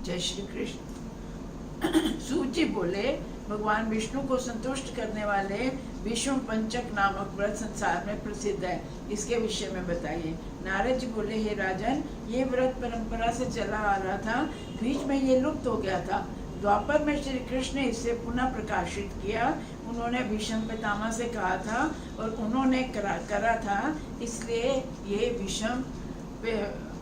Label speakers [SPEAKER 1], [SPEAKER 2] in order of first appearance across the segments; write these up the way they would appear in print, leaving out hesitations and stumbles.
[SPEAKER 1] जय श्री कृष्ण। सूत जी बोले, भगवान विष्णु को संतुष्ट करने वाले विष्णु पंचक नामक व्रत संसार में प्रसिद्ध है, इसके विषय में बताइए। नारद जी बोले, हे राजन, ये व्रत परंपरा से चला आ रहा था, बीच में ये लुप्त हो गया था। द्वापर में श्री कृष्ण ने इसे पुनः प्रकाशित किया। उन्होंने भीष्म पितामह से कहा था और उन्होंने करा था, इसलिए ये भीष्म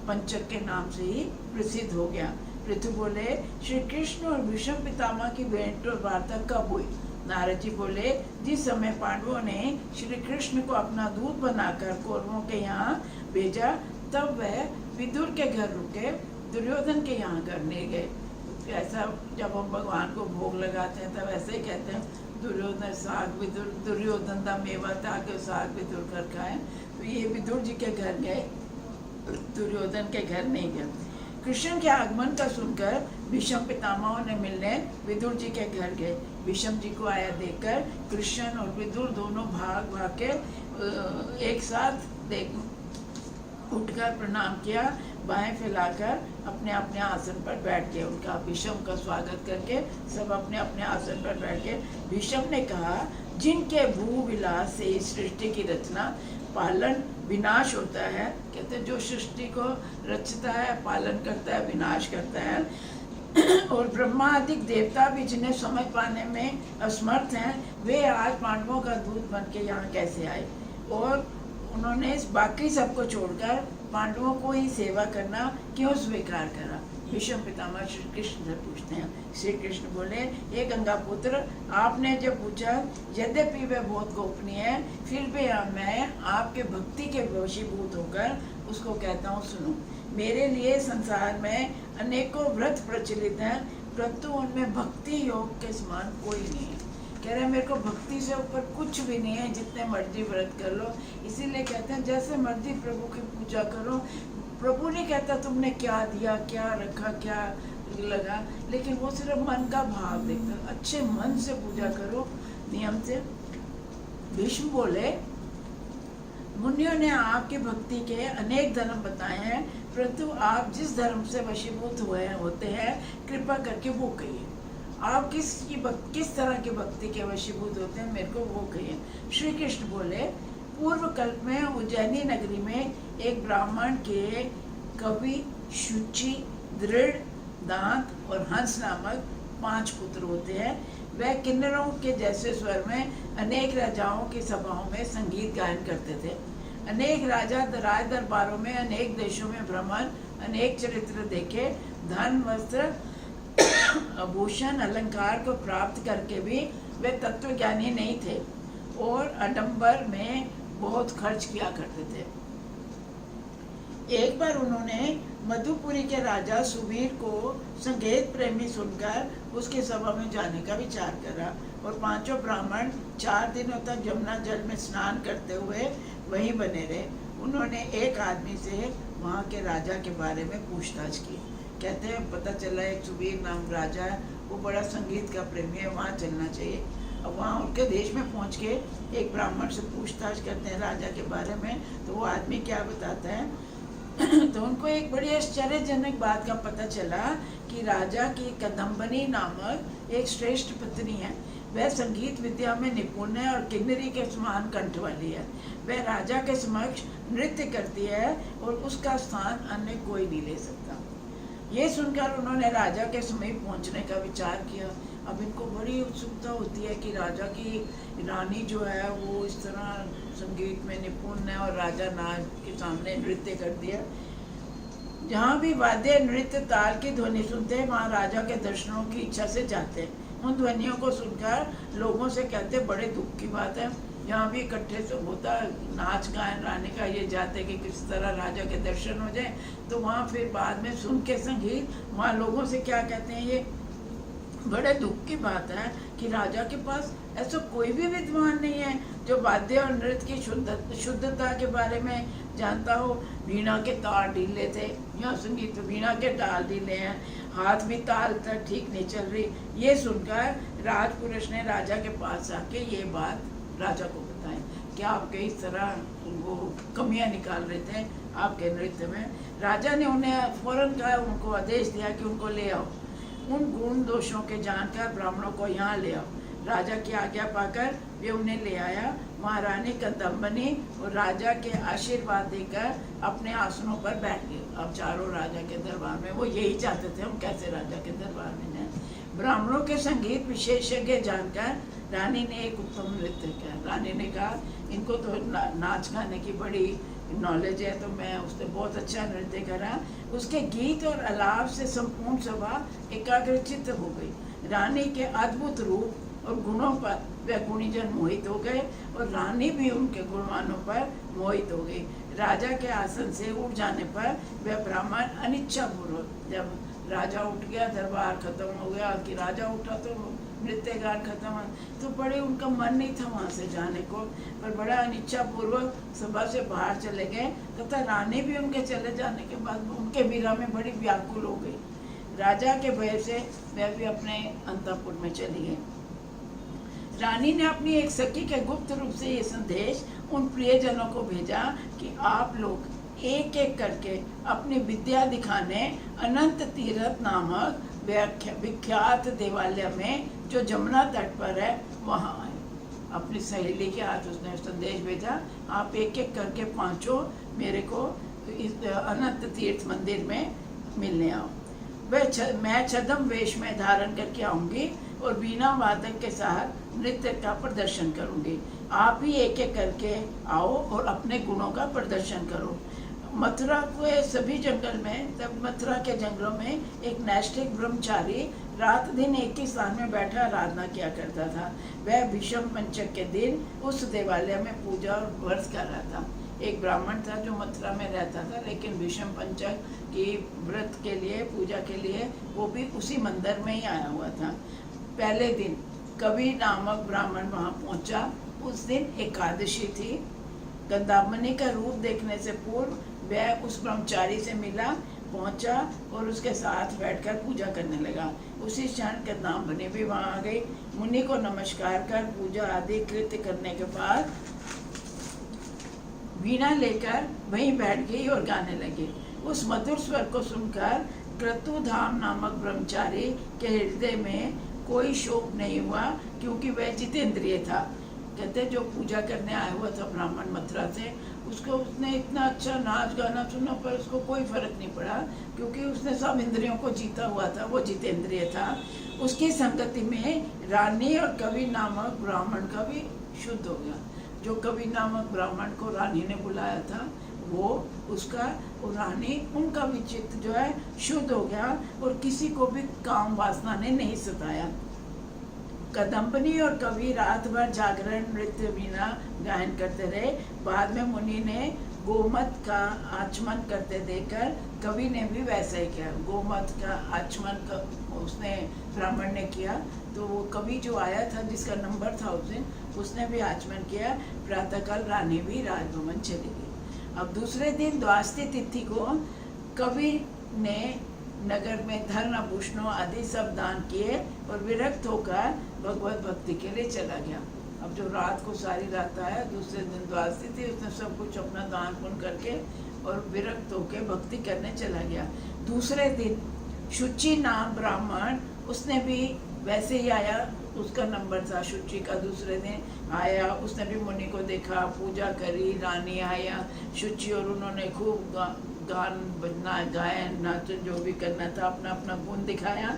[SPEAKER 1] पंचक के नाम से ही प्रसिद्ध हो गया। पृथु बोले, श्री कृष्ण और भीष्म पितामह की भेंट और वार्ता कब हुई? नारद जी बोले, जिस समय पांडवों ने श्री कृष्ण को अपना दूत बनाकर कौरवों के यहाँ भेजा, तब वह विदुर के घर रुके, दुर्योधन के यहाँ घर नहीं गए। ऐसा जब हम भगवान को भोग लगाते हैं तब ऐसे ही कहते हैं, दुर्योधन साग विदुर, दुर्योधन का मेवा था कि साग विदुर कर खाए। तो ये विदुर जी के घर गए, दुर्योधन के घर नहीं गए। कृष्ण के आगमन का सुनकर भीष्म पितामह ने मिलने विदुर जी के घर गए। भीष्म जी को आया देखकर कृष्ण और विदुर दोनों भाग भाग के एक साथ उठकर प्रणाम किया, बाहें फैलाकर अपने अपने आसन पर बैठ गए। उनका भीष्म का स्वागत करके सब अपने अपने आसन पर बैठ गए। भीष्म ने कहा, जिनके भू विलास से इस सृष्टि की रचना पालन विनाश होता है, कहते हैं जो सृष्टि को रचता है, पालन करता है, विनाश करता है, और ब्रह्मा आदि देवता भी जिन्हें समझ पाने में असमर्थ हैं, वे आज पांडवों का दूत बन के यहाँ कैसे आए? और उन्होंने इस बाकी सबको छोड़कर पांडवों को ही सेवा करना क्यों स्वीकार करा? भीष्म पितामह श्री कृष्ण से पूछते हैं। श्री कृष्ण बोले, हे गंगा पुत्र, आपने जब पूछा, यद्यपि वह बहुत गोपनीय है, फिर भी मैं आपके भक्ति के वशीभूत होकर उसको कहता हूँ, सुनो। मेरे लिए संसार में अनेकों व्रत प्रचलित हैं, परंतु उनमें भक्ति योग के समान कोई नहीं है। कह रहे हैं, मेरे को भक्ति से ऊपर कुछ भी नहीं है, जितने मर्जी व्रत कर लो। इसीलिए कहते हैं, जैसे मर्जी प्रभु की पूजा करो। प्रभु नहीं कहता तुमने क्या दिया, क्या रखा, क्या लगा, लेकिन वो सिर्फ मन का भाव देखता। अच्छे मन से पूजा करो, नियम से। भीष्म बोले, मुनियों ने आपकी भक्ति के अनेक धर्म बताए हैं, परंतु आप जिस धर्म से वशीभूत होते हैं, कृपा करके वो कहिए। आप किस तरह की भक्ति के वशीभूत होते हैं, मेरे को वो कहिए। श्री कृष्ण बोले, पूर्व कल्प में उज्जैनी नगरी में एक ब्राह्मण के कवि, शुचि, दृढ़, दांत और हंस नामक 5 पुत्र होते हैं। वह किन्नरों के जैसे स्वर में अनेक राजाओं की सभाओं में संगीत गायन करते थे। अनेक राजा राज दरबारों में, अनेक देशों में भ्रमण, अनेक चरित्र देखे, धन, वस्त्र, आभूषण, अलंकार को प्राप्त करके भी वे तत्वज्ञानी नहीं थे और आडंबर में बहुत खर्च किया करते थे। एक बार उन्होंने मधुपुरी के राजा सुवीर को संगीत प्रेमी सुनकर उसकी सभा में जाने का विचार करा और 5 ब्राह्मण 4 दिनों तक यमुना जल में स्नान करते हुए वहीं बने रहे। उन्होंने एक आदमी से वहाँ के राजा के बारे में पूछताछ की। कहते हैं, पता चला एक सुवीर नाम राजा है, वो बड़ा संगीत का प्रेमी है, वहाँ चलना चाहिए। अब वहाँ उनके देश में पहुँच के एक ब्राह्मण से पूछताछ करते हैं राजा के बारे में, तो वो आदमी क्या बताता है तो उनको एक बड़ी आश्चर्यजनक बात का पता चला कि राजा की कदम्बनी नामक एक श्रेष्ठ पत्नी है। वह संगीत विद्या में निपुण है और किन्नरी के समान कंठ वाली है। वह राजा के समक्ष नृत्य करती है और उसका स्थान अन्य कोई नहीं ले सकता। ये सुनकर उन्होंने राजा के समीप पहुंचने का विचार किया। अब इनको बड़ी उत्सुकता होती है कि राजा की रानी जो है वो इस तरह संगीत में निपुण है और राजा नाच के सामने नृत्य कर दिया। जहाँ भी वाद्य, नृत्य, ताल की ध्वनि सुनते हैं, वहाँ राजा के दर्शनों की इच्छा से जाते हैं। उन ध्वनियों को सुनकर लोगों से कहते, बड़े दुख की बात है, यहाँ भी इकट्ठे से होता नाच गायन रानी का, ये जाते कि किस तरह राजा के दर्शन हो जाए। तो वहाँ फिर बाद में सुन के संगीत, वहाँ लोगों से क्या कहते हैं, ये बड़े दुख की बात है कि राजा के पास ऐसा कोई भी विद्वान नहीं है जो वाद्य और नृत्य की शुद्धता के बारे में जानता हो। वीणा के तार ढीले थे, यहाँ संगीत तो वीणा के ताल ढीले हैं, हाथ भी ताल तक ठीक नहीं चल रही। ये सुनकर राजपुरुष ने राजा के पास आके ये बात राजा को बताई। बताएं कि आप किस तरह वो कमियां निकाल रहे थे आपके नृत्य में। राजा ने उन्हें फौरन कहा, उनको आदेश दिया कि उनको ले आओ, उन गुण दोषों के जानकर ब्राह्मणों को यहाँ ले आओ। राजा की आज्ञा पाकर वे उन्हें ले आया। महारानी कदम्बनी और राजा के आशीर्वाद देकर अपने आसनों पर बैठ गए। अब चारों राजा के दरबार में वो यही चाहते थे हम कैसे राजा के दरबार में जाएं। ब्राह्मणों के संगीत विशेषज्ञ जानकर रानी ने एक उत्तम नृत्य किया। रानी ने कहा, इनको तो नाच गाने की बड़ी नॉलेज है, तो मैं उसने बहुत अच्छा नृत्य करा। उसके गीत और अलाप से संपूर्ण सभा एकाग्रचित्त हो गई। रानी के अद्भुत रूप और गुणों पर वे गुणीजन मोहित हो गए और रानी भी उनके गुणवानों पर मोहित हो गई। राजा के आसन से उठ जाने पर वह ब्राह्मण अनिच्छापूर्वक, जब राजा उठ गया, दरबार खत्म हो गया कि राजा उठा तो नृत्य गान खत्म, तो बड़े उनका मन नहीं था वहाँ से जाने को, पर बड़ा अनिच्छापूर्वक सभा से बाहर चले गए तथा रानी भी उनके चले जाने के बाद उनके विरह में बड़ी व्याकुल हो गई। राजा के भय से वह भी अपने अंतःपुर में चली गई। रानी ने अपनी एक सखी के गुप्त रूप से ये संदेश उन प्रियजनों को भेजा कि आप लोग एक एक करके अपनी विद्या दिखाने अनंत तीर्थ नामक विख्यात देवालय में जो जमुना तट पर है वहाँ आए। अपनी सहेली के हाथ उसने संदेश भेजा, आप एक एक करके पांचों मेरे को इस अनंत तीर्थ मंदिर में मिलने आओ। मैं छद्म वेश में धारण करके आऊँगी और बीना वादक के साथ नृत्य का प्रदर्शन करूँगी। आप भी एक एक करके आओ और अपने गुणों का प्रदर्शन करो। मथुरा के सभी जंगल में, तब मथुरा के जंगलों में एक नैष्ठिक ब्रह्मचारी रात दिन एक ही स्थान में बैठा आराधना किया करता था। वह भीष्म पंचक के दिन उस देवालय में पूजा और व्रत कर रहा था। एक ब्राह्मण था जो मथुरा में रहता था, लेकिन भीष्म पंचक की व्रत के लिए, पूजा के लिए वो भी उसी मंदिर में ही आया हुआ था। पहले दिन कवि नामक ब्राह्मण वहाँ पहुँचा। उस दिन एकादशी थी। गंधामणि का रूप देखने से पूर्व वह उस ब्रह्मचारी से मिला, पहुंचा और उसके साथ बैठकर पूजा करने लगा। उसी क्षण गंधामणि भी वहाँ आ गई। मुनि को नमस्कार कर पूजा आदि कृत्य करने के बाद वीणा लेकर वहीं बैठ गई और गाने लगी। उस मधुर स्वर को सुनकर क्रतुधाम नामक ब्रह्मचारी के हृदय में कोई शोक नहीं हुआ, क्योंकि वह जितेंद्रिय था। कहते जो पूजा करने आया हुआ था ब्राह्मण मथुरा से, उसको उसने इतना अच्छा नाच गाना सुना पर उसको कोई फर्क नहीं पड़ा, क्योंकि उसने सब इंद्रियों को जीता हुआ था, वो जितेंद्रिय था। उसकी संगति में रानी और कवि नामक ब्राह्मण का भी शुद्ध हो गया। जो कवि नामक ब्राह्मण को रानी ने बुलाया था, वो उसका और रानी उनका भी चित्त जो है शुद्ध हो गया और किसी को भी काम वासना ने नहीं सताया। कदम्बनी और कवि रात भर जागरण, नृत्य, वीणा गायन करते रहे। बाद में मुनि ने गोमत का आचमन करते देखकर कवि ने भी वैसा ही किया। गोमत का आचमन उसने ब्राह्मण ने किया, तो वो कवि जो आया था जिसका नंबर था उस दिन, उसने भी आचमन किया। प्रातःकाल रानी भी राजभवन चली गई। अब दूसरे दिन द्वादशी तिथि को कवि ने नगर में धन आभूषणों आदि सब दान किए और विरक्त होकर भगवत भक्ति के लिए चला गया। अब जो रात को सारी रात आया, दूसरे दिन द्वादशी थी, उसने सब कुछ अपना दान पुण्य करके और विरक्त होकर भक्ति करने चला गया। दूसरे दिन शुचि नाम ब्राह्मण, उसने भी वैसे ही आया, उसका नंबर था शुचि का। दूसरे दिन आया, उसने भी मुनि को देखा, पूजा करी। रानी आया, शुचि और उन्होंने खूब गान बजना, गायन, नाच जो भी करना था अपना अपना गुण दिखाया।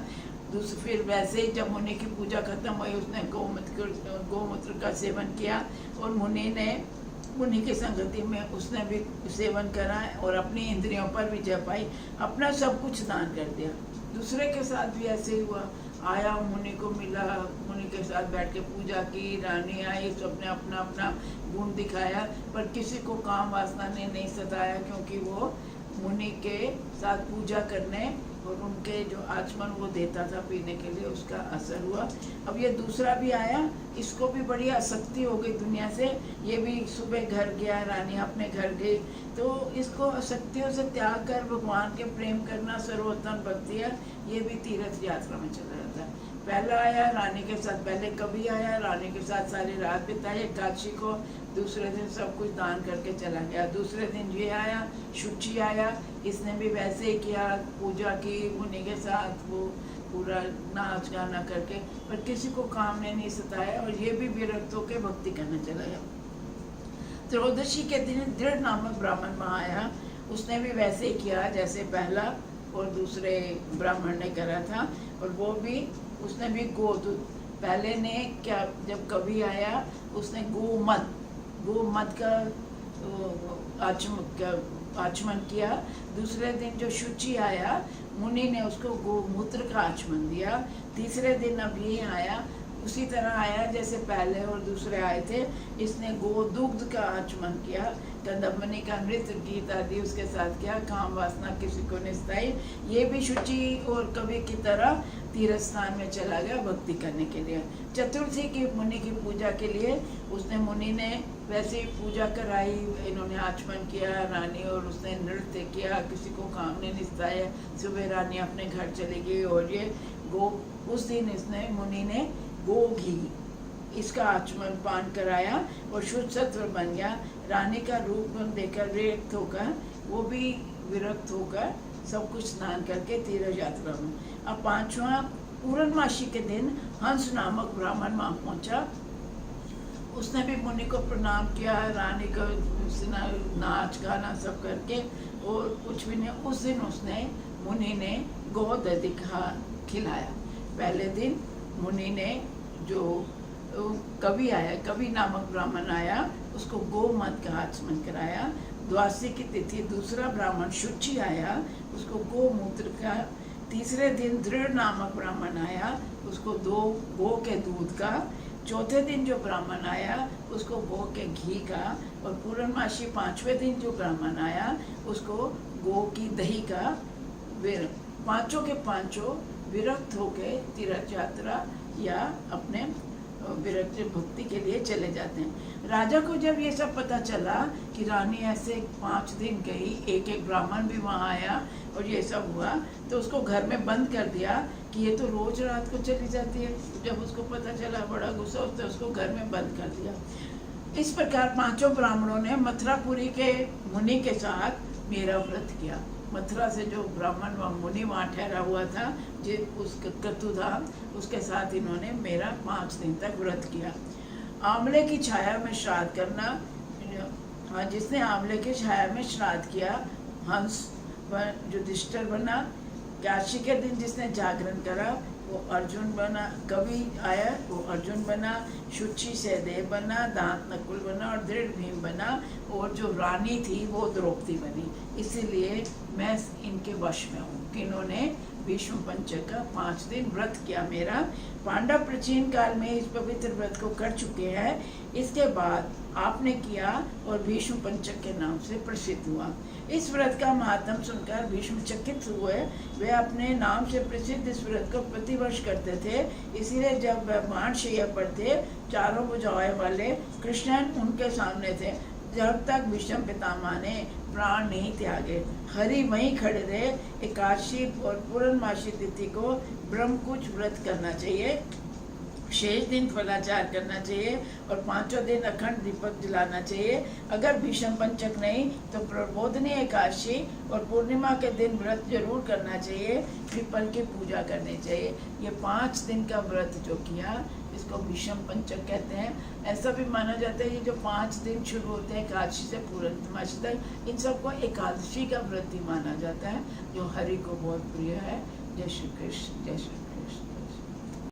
[SPEAKER 1] फिर वैसे ही जब मुनि की पूजा खत्म हुई, उसने गोमूत्र का सेवन किया और मुनि की संगति में उसने भी सेवन करा और अपनी इंद्रियों पर विजय पाई, अपना सब कुछ दान कर दिया। दूसरे के साथ भी ऐसे ही हुआ। आया, मुनि को मिला, मुनि के साथ बैठ के पूजा की। रानी आई, सबने अपना अपना गुण दिखाया, पर किसी को काम वासना ने नहीं सताया, क्योंकि वो मुनि के साथ पूजा करने और उनके जो आचमन वो देता था पीने के लिए, उसका असर हुआ। अब ये दूसरा भी आया, इसको भी बड़ी आसक्ति हो गई दुनिया से। ये भी सुबह घर गया, रानी अपने घर गई, तो इसको आसक्तियों से त्याग कर भगवान के प्रेम करना सर्वोत्तम भक्ति है। ये भी तीर्थ यात्रा में चला जाता है। पहला आया रानी के साथ, पहले कभी आया रानी के साथ सारी रात बिताई एकादशी को, दूसरे दिन सब कुछ दान करके चला गया। दूसरे दिन ये आया शुचि आया, इसने भी वैसे ही किया, पूजा की मुनि के साथ, वो पूरा नाच गाना करके, पर किसी को काम ने नहीं सताया और ये भी विरक्त होकर भक्ति करने चला गया। त्रयोदशी के दिन दृढ़ नामक ब्राह्मण वहाँ आया, उसने भी वैसे ही किया जैसे पहला और दूसरे ब्राह्मण ने करा था, और वो भी उसने भी गोदूध, पहले ने क्या जब कभी आया उसने गोमद का आचमन किया। दूसरे दिन जो शुचि आया मुनि ने उसको गोमूत्र का आचमन दिया। तीसरे दिन अब ये आया उसी तरह आया जैसे पहले और दूसरे आए थे, इसने गोदुग्ध का आचमन किया, कंदमनी का नृत्य गीत आदि उसके साथ किया, काम वासना किसी को नहीं सताई। ये भी शुचि और कवि की तरह तीर्थ स्थान में चला गया भक्ति करने के लिए। चतुर्थी की मुनि की पूजा के लिए उसने मुनि ने वैसे ही पूजा कराई, इन्होंने आचमन किया रानी, और उसने नृत्य किया, किसी को काम ने नहीं सताया। सुबह रानी अपने घर चली गई और ये उस दिन इसने मुनि ने गो घी इसका आचमन पान कराया और शुद्ध सत्व बन गया। रानी का रूप देखकर विरक्त होकर, वो भी विरक्त होकर सब कुछ स्नान करके तीर्थ यात्रा में। अब पांचवा पूर्णमासी के दिन हंस नामक ब्राह्मण वहाँ पहुँचा, उसने भी मुनि को प्रणाम किया, रानी को नाच गाना सब करके, और कुछ भी नहीं। उस दिन उसने मुनि ने गोदधि खिलाया। पहले दिन मुनि ने जो कवि आया, कवि नामक ब्राह्मण आया, उसको गोमद का आचमन कराया। द्वादशी की तिथि दूसरा ब्राह्मण शुचि आया, उसको गोमूत्र का। तीसरे दिन दृढ़ नामक ब्राह्मण आया, उसको गो के दूध का। चौथे दिन जो ब्राह्मण आया उसको गो के घी का। और पूर्णमासी पांचवें दिन जो ब्राह्मण आया उसको गो की दही का। पांचों के पांचों विरक्त होके तीर्थ यात्रा या अपने विरक्त भक्ति के लिए चले जाते हैं। राजा को जब ये सब पता चला कि रानी ऐसे 5 दिन गई, एक एक ब्राह्मण भी वहाँ आया और ये सब हुआ, तो उसको घर में बंद कर दिया कि ये तो रोज रात को चली जाती है। जब उसको पता चला बड़ा गुस्सा होता है, उसको घर में बंद कर दिया। इस प्रकार पांचों ब्राह्मणों ने मथुरापुरी के मुनि के साथ मेरा व्रत किया। मथुरा से जो ब्राह्मण व मुनि वहाँ ठहरा हुआ था, उस क्रतुधाम, उसके साथ इन्होंने मेरा 5 दिन तक व्रत किया। आंवले की छाया में श्राद्ध करना, हाँ, जिसने आंवले की छाया में श्राद्ध किया हंस युधिष्ठिर बना। काशी के दिन जिसने जागरण करा वो अर्जुन बना। कवि आया वो अर्जुन बना। शुचि सहदेव बना, दांत नकुल बना और दृढ़ भीम बना। और जो रानी थी वो द्रौपदी बनी। इसीलिए मैं इनके वश में हूँ कि इन्होंने भीष्म पंचक का 5 दिन व्रत किया मेरा। पांडव प्राचीन काल में इस पवित्र व्रत को कर चुके हैं। इसके बाद आपने किया और भीष्म पंचक के नाम से प्रसिद्ध हुआ। इस व्रत का महात्म सुनकर भीष्म चकित हुए। वे अपने नाम से प्रसिद्ध इस व्रत को प्रतिवर्ष करते थे। इसीलिए जब बाण शैया पर थे, चारों भुजाएं वाले कृष्ण उनके सामने थे। जब तक भीष्म पितामह ने प्राण नहीं त्यागे, हरि वहीं खड़े रहे। एकादशी और पूर्णमासी तिथि को ब्रह्मकुच व्रत करना चाहिए, शेष दिन फलाचार करना चाहिए और 5 दिन अखंड दीपक जलाना चाहिए। अगर भीष्म पंचक नहीं तो प्रबोधनी एकादशी और पूर्णिमा के दिन व्रत जरूर करना चाहिए। पीपल की पूजा करनी चाहिए। ये 5 दिन का व्रत जो किया इसको भीष्म पंचक कहते हैं। ऐसा भी माना जाता है ये जो 5 दिन शुरू होते हैं एकादशी से पूर्णिमासी तक, इन सबको एकादशी का व्रत ही माना जाता है, जो हरि को बहुत प्रिय है। जय श्री कृष्ण, जय श्री।